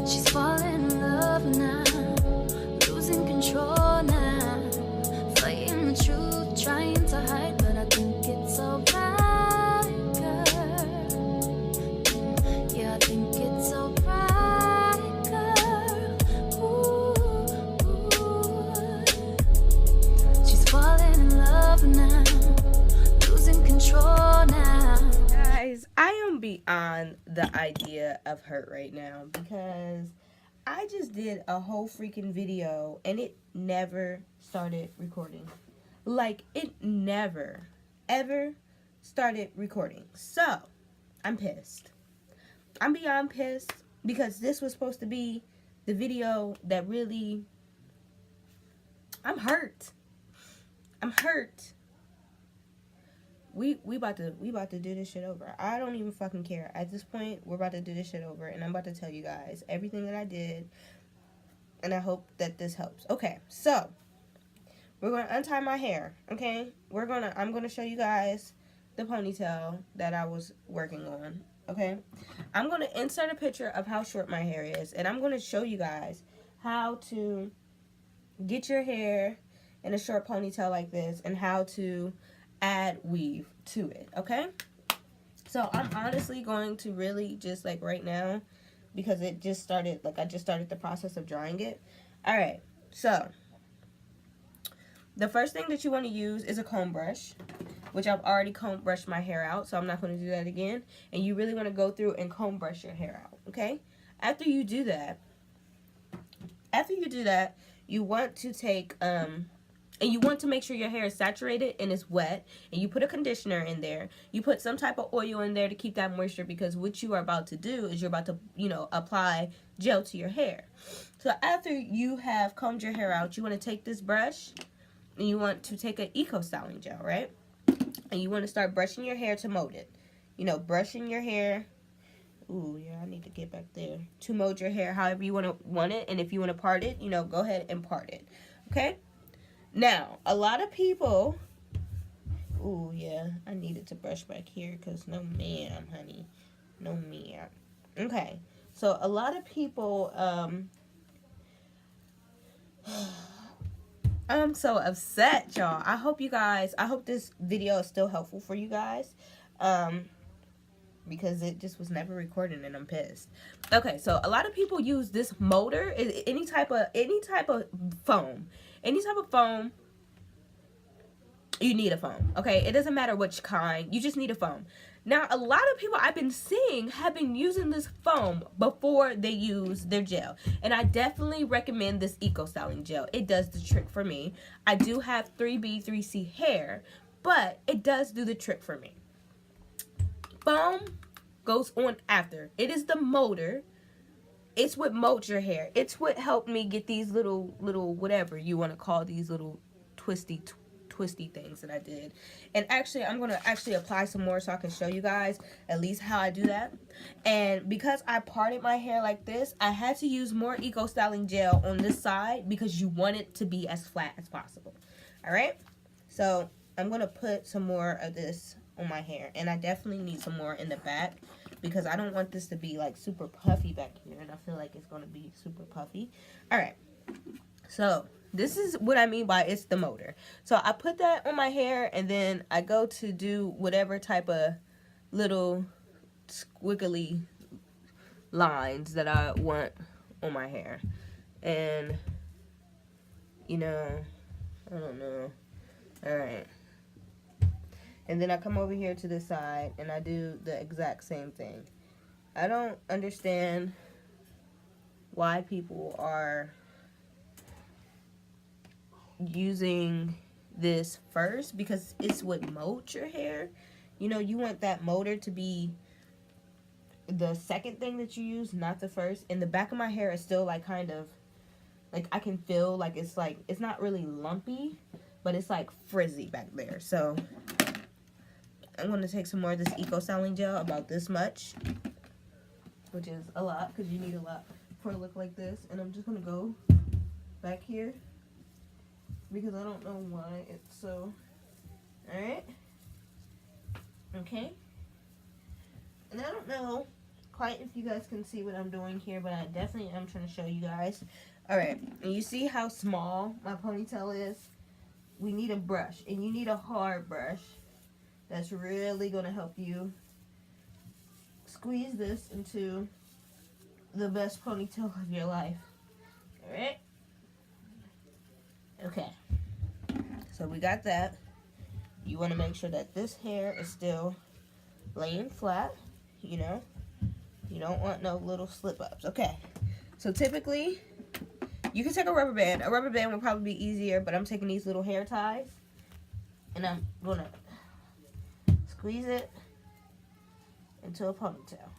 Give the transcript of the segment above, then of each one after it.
She's falling in love now, losing control now, fighting the truth, trying to hide, but I think it's alright, girl. Yeah, I think it's alright, girl. Ooh. She's falling in love now, losing control now. Guys, I am beyond the idea of hurt right now because I just did a whole freaking video and it never started recording. Like, it never, ever started recording. So, I'm pissed. I'm beyond pissed because this was supposed to be the video that really... I'm hurt. I'm hurt. We about to do this shit over. I don't even fucking care. At this point, we're about to do this shit over, and I'm about to tell you guys everything that I did, and I hope that this helps. Okay, so we're gonna untie my hair. Okay, I'm gonna show you guys the ponytail that I was working on. Okay, I'm gonna insert a picture of how short my hair is, and I'm gonna show you guys how to get your hair in a short ponytail like this, and how to add weave to it. Okay, so I'm honestly going to really just like right now, because it just started, like I just started the process of drying it. All right, so the first thing that you want to use is a comb brush, which I've already comb brushed my hair out, so I'm not going to do that again. And you really want to go through and comb brush your hair out. Okay, after you do that, you want to take and you want to make sure your hair is saturated and it's wet, and you put a conditioner in there. You put some type of oil in there to keep that moisture, because what you are about to do is you're about to, apply gel to your hair. So after you have combed your hair out, you want to take this brush and you want to take an eco styling gel, right? And you want to start brushing your hair to mold it. Brushing your hair. Ooh, yeah, I need to get back there. To mold your hair however you want it. And if you want to part it, go ahead and part it. Okay? Now, a lot of people... Ooh, yeah, I needed to brush back here because no ma'am, honey. No ma'am. Okay, so a lot of people... I'm so upset, y'all. I hope this video is still helpful for you guys. Because it just was never recorded and I'm pissed. Okay, so a lot of people use this molder, any type of foam. Any type of foam, you need a foam. Okay, it doesn't matter which kind, you just need a foam. Now, a lot of people I've been seeing have been using this foam before they use their gel. And I definitely recommend this Eco Styling Gel. It does the trick for me. I do have 3B, 3C hair, but it does do the trick for me. Foam goes on after. It is the molder. It's what molds your hair. It's what helped me get these little whatever you want to call these little twisty things that I did. And actually, I'm going to apply some more so I can show you guys at least how I do that. And because I parted my hair like this, I had to use more Eco Styling Gel on this side because you want it to be as flat as possible. Alright? So, I'm going to put some more of this on my hair. And I definitely need some more in the back, because I don't want this to be like super puffy back here, and I feel like it's going to be super puffy. Alright, so this is what I mean by it's the molder. So I put that on my hair, and then I go to do whatever type of little squiggly lines that I want on my hair. And, I don't know. Alright. And then I come over here to this side and I do the exact same thing. I don't understand why people are using this first, because it's what molds your hair. You want that molder to be the second thing that you use, not the first. And the back of my hair is still like kind of like, I can feel like it's not really lumpy, but it's like frizzy back there. So I'm going to take some more of this Eco Styling Gel, about this much, which is a lot because you need a lot for a look like this. And I'm just going to go back here because I don't know why it's so... Alright. Okay. And I don't know quite if you guys can see what I'm doing here, but I definitely am trying to show you guys. Alright, and you see how small my ponytail is? We need a brush, and you need a hard brush that's really going to help you squeeze this into the best ponytail of your life. Alright? Okay. So we got that. You want to make sure that this hair is still laying flat, you know? You don't want no little slip-ups. Okay. So typically, you can take a rubber band. A rubber band would probably be easier, but I'm taking these little hair ties, and I'm going to squeeze it into a ponytail.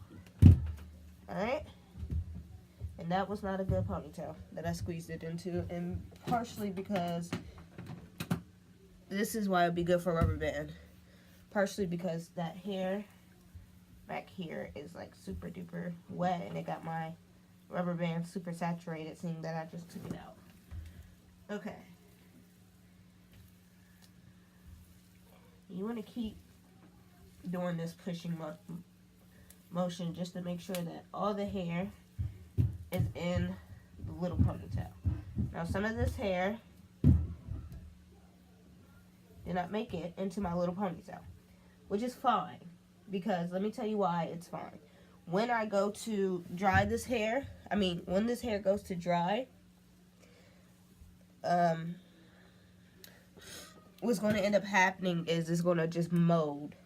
Alright? And that was not a good ponytail that I squeezed it into, and partially because this is why it would be good for a rubber band. Partially because that hair back here is like super duper wet, and it got my rubber band super saturated, seeing that I just took it out. Okay. You want to keep doing this pushing motion just to make sure that all the hair is in the little ponytail. Now some of this hair did not make it into my little ponytail, which is fine, because let me tell you why it's fine. When I go to dry this hair, when this hair goes to dry, what's going to end up happening is it's going to just mold.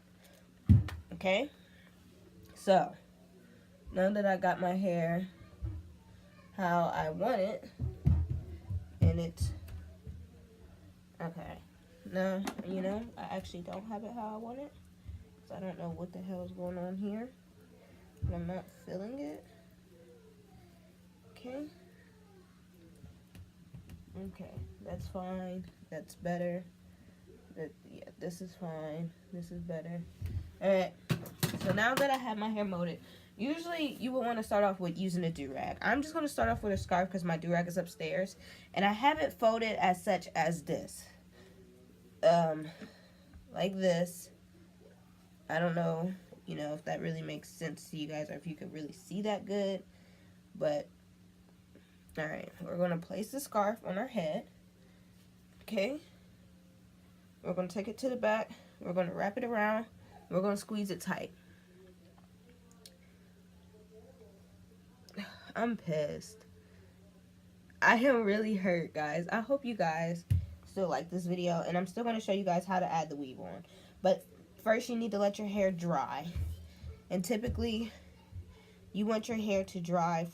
Okay? So, now that I got my hair how I want it, and it's, okay, no, you know, I actually don't have it how I want it, so I don't know what the hell is going on here, but I'm not feeling it. Okay. Okay, that's fine. That's better. Yeah, this is fine. This is better. Alright, so now that I have my hair molded, usually you would want to start off with using a do-rag. I'm just going to start off with a scarf because my do-rag is upstairs, and I have it folded as such as this. Like this. I don't know, you know, if that really makes sense to you guys, or if you could really see that good, but alright, we're going to place the scarf on our head. Okay. We're going to take it to the back. We're going to wrap it around. We're going to squeeze it tight. I'm pissed. I am really hurt, guys. I hope you guys still like this video, and I'm still going to show you guys how to add the weave on. But first, you need to let your hair dry. And typically, you want your hair to dry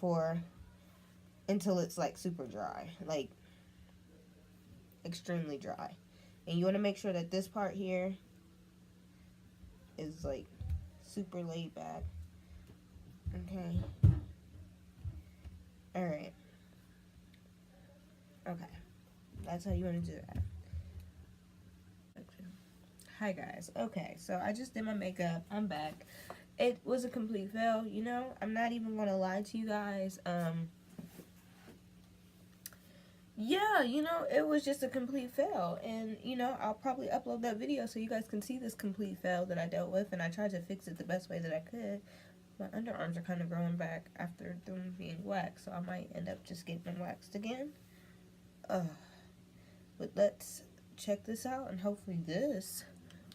until it's like super dry, like extremely dry. And you want to make sure that this part here is like super laid back. Okay. Alright. Okay. That's how you want to do that. Hi guys. Okay, so I just did my makeup. I'm back. It was a complete fail, you know? I'm not even going to lie to you guys. Yeah, you know, it was just a complete fail, and, you know, I'll probably upload that video so you guys can see this complete fail that I dealt with, and I tried to fix it the best way that I could. My underarms are kind of growing back after them being waxed, so I might end up just getting them waxed again. But let's check this out, and hopefully this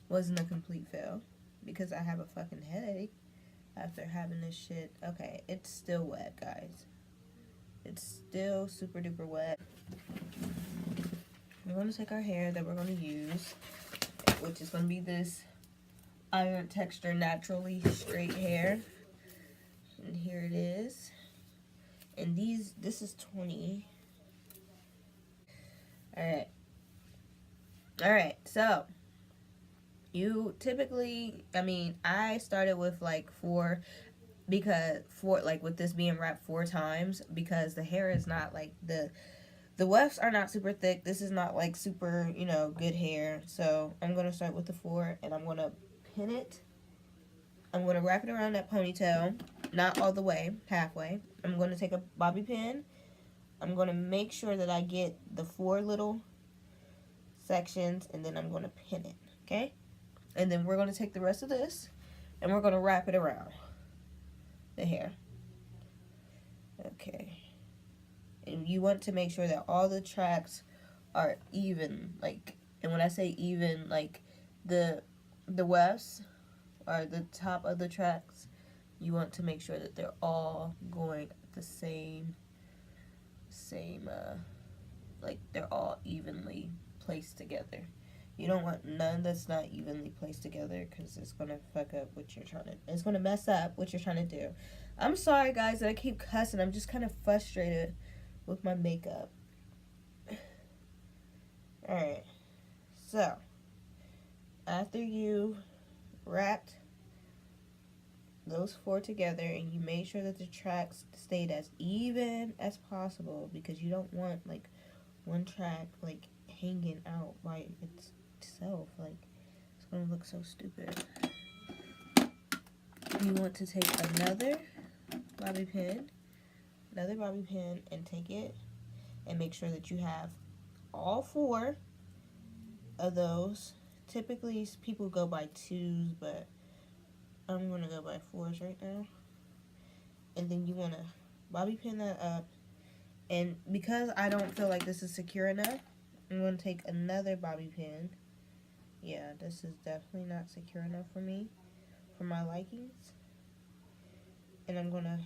wasn't a complete fail, because I have a fucking headache after having this shit. Okay, it's still wet, guys. It's still super duper wet. We're going to take our hair that we're going to use, which is going to be this iron texture naturally straight hair. And here it is. And this is 20. Alright, so you typically, I started with like 4, because with this being wrapped 4 times, because the hair is not like the wefts are not super thick. This is not like super, you know, good hair. So I'm going to start with the 4, and I'm going to pin it. I'm going to wrap it around that ponytail, not all the way, halfway. I'm going to take a bobby pin. I'm going to make sure that I get the 4 little sections, and then I'm going to pin it, okay? And then we're going to take the rest of this, and we're going to wrap it around. the hair. Okay. And you want to make sure that all the tracks are even, like, and when I say even, like the wefts or the top of the tracks, you want to make sure that they're all going the same like they're all evenly placed together. You don't want none that's not evenly placed together, because it's gonna fuck up what you're trying to, it's gonna mess up what you're trying to do. I'm sorry guys that I keep cussing. I'm just kind of frustrated with my makeup. Alright, so after you wrapped those 4 together and you made sure that the tracks stayed as even as possible, because you don't want like one track like hanging out by itself, like it's gonna look so stupid. You want to take another bobby pin and take it and make sure that you have all 4 of those. Typically people go by 2s, but I'm gonna go by 4s right now. And then you want to bobby pin that up, and because I don't feel like this is secure enough, I'm going to take another bobby pin. Yeah, this is definitely not secure enough for me, for my likings. And I'm going to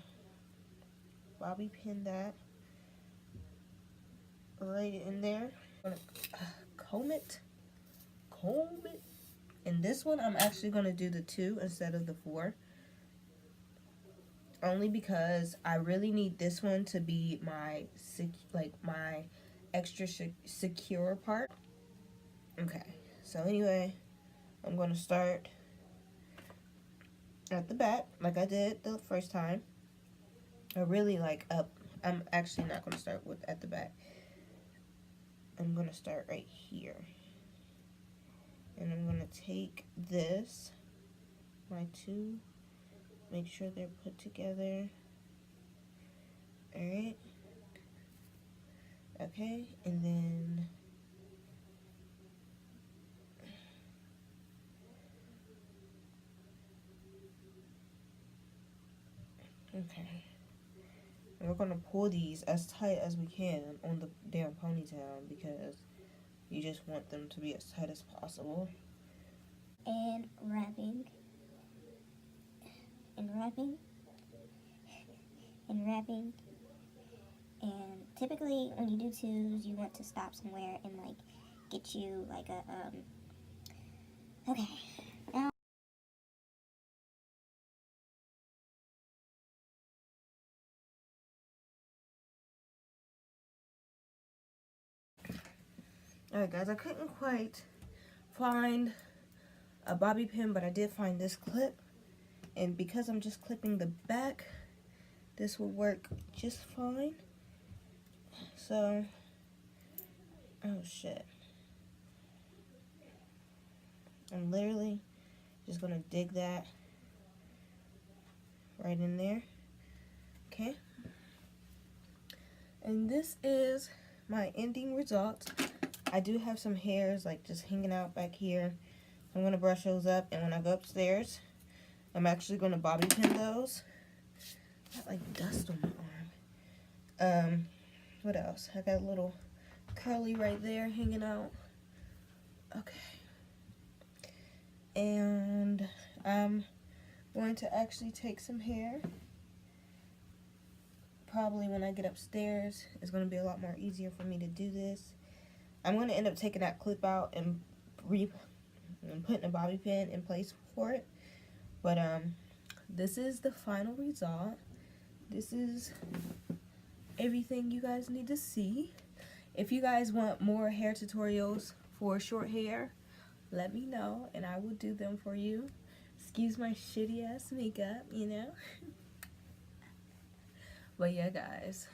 bobby pin that right in there. I'm going to comb it. And this one I'm actually going to do the 2 instead of the 4. Only because I really need this one to be my my extra secure part. Okay, so anyway, I'm going to start at the back like I did the first time. I really like up. I'm actually not going to start with at the back. I'm going to start right here. And I'm going to take this, my 2, make sure they're put together. Alright. Okay, and then okay. And we're gonna pull these as tight as we can on the damn ponytail, because you just want them to be as tight as possible. And wrapping. And wrapping. And wrapping. And typically when you do 2s, you want to stop somewhere and like get you like a okay. Alright guys, I couldn't quite find a bobby pin, but I did find this clip, and because I'm just clipping the back, this will work just fine. So, oh shit, I'm literally just gonna dig that right in there. Okay, and this is my ending result. I do have some hairs like just hanging out back here. I'm going to brush those up, and when I go upstairs, I'm actually going to bobby pin those. Got like dust on my arm. What else? I got a little curly right there hanging out. Okay. And I'm going to actually take some hair. Probably when I get upstairs, it's going to be a lot more easier for me to do this. I'm going to end up taking that clip out and putting a bobby pin in place for it. But this is the final result. This is everything you guys need to see. If you guys want more hair tutorials for short hair, let me know and I will do them for you. Excuse my shitty ass makeup, you know. But yeah guys,